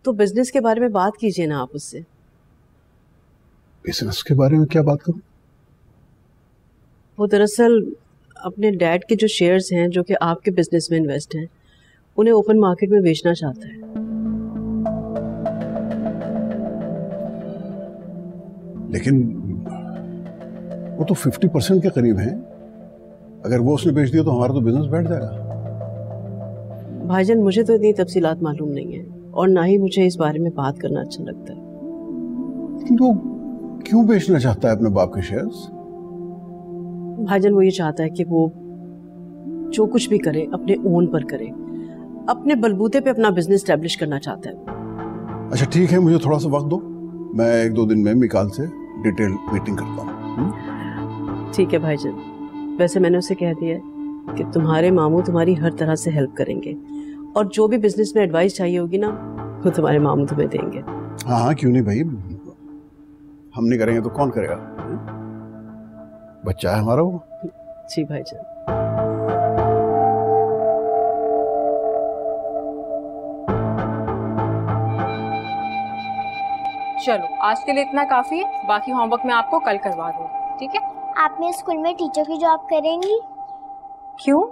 तो बिजनेस के बारे में बात कीजिए ना आप उससे। बिजनेस के बारे में क्या बात करूं? वो दरअसल अपने डैड के जो शेयर्स हैं जो कि आपके बिजनेस में इन्वेस्ट हैं, उन्हें ओपन मार्केट में बेचना चाहता है। लेकिन वो तो 50% के करीब हैं। अगर वो उसने बेच दिया तो हमारा तो बिजनेस बैठ जाएगा। भाईजान, मुझे तो इतनी तफसीलात मालूम नहीं है और ना ही मुझे इस बारे में बात करना अच्छा लगता है। लेकिन वो क्यों बेचना चाहता है अपने बाप के शेयर्स? भाईजान, वो ये चाहता है कि वो जो कुछ भी करे अपने ओन पर करे, अपने बलबूते पे अपना बिजनेस स्टैब्लिश करना चाहता है। अच्छा ठीक है, मुझे थोड़ा सा वक्त दो, मैं 1-2 दिन में मिकाल से डिटेल मीटिंग करता हूँ। ठीक है भाईजान। वैसे मैंने उसे कह दिया कि तुम्हारे मामू तुम्हारी हर तरह से हेल्प करेंगे और जो भी बिजनेस में एडवाइस चाहिए होगी ना, वो तुम्हारे मामू तुम्हें देंगे। हाँ हाँ, क्यों नहीं भाई, हम नहीं करेंगे तो कौन करेगा? बच्चा है हमारा वो। जी भाईजान। चलो आज के लिए इतना काफी है, बाकी होमवर्क मैं आपको कल करवा दूंगी, ठीक है? आप मेरे स्कूल में टीचर की जॉब करेंगी? क्यों?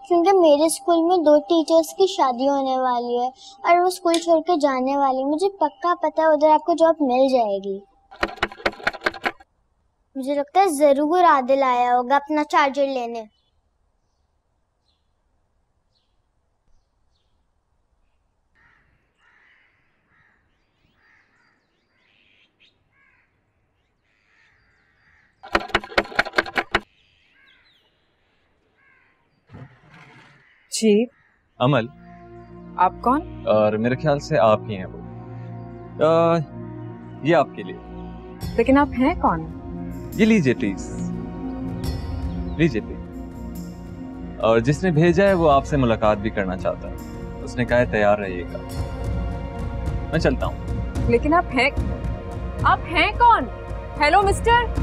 क्योंकि मेरे स्कूल में 2 टीचर्स की शादी होने वाली है और वो स्कूल छोड़ के जाने वाली। मुझे पक्का पता है उधर आपको जॉब मिल जाएगी। मुझे लगता है जरूर आदिल आया होगा अपना चार्जर लेने। जी अमल, आप कौन? और मेरे ख्याल से आप ही हैं वो। ये आपके लिए। लेकिन आप हैं कौन? ये लीजिए प्लीज, लीजिए प्लीज। और जिसने भेजा है वो आपसे मुलाकात भी करना चाहता है, उसने कहा है तैयार रहिएगा। मैं चलता हूँ। लेकिन आप हैं कौन? Hello mister.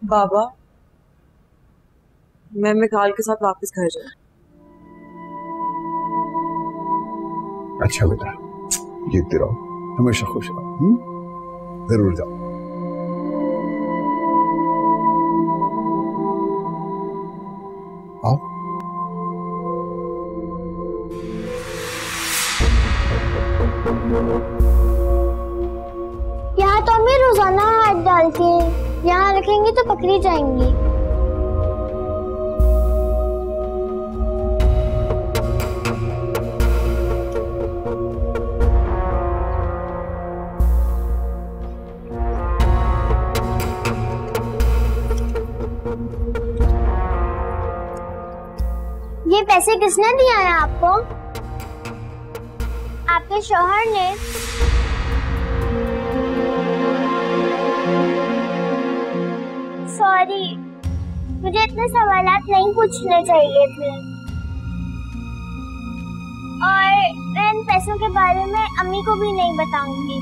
बाबा, मैं मिकाल के साथ वापस घर जाऊँ। अच्छा बेटा, जीतते रहो, हमेशा खुश रहो। जरूर जाओ। आओ। यहाँ तो हमें रोजाना हाथ डालती हैं, यहाँ रखेंगे तो पकड़ी जाएंगी। ये पैसे किसने दिया है आपको? आपके शौहर ने। सॉरी, मुझे इतने सवालात नहीं पूछने चाहिए थे। और मैं इन पैसों के बारे में अम्मी को भी नहीं बताऊंगी।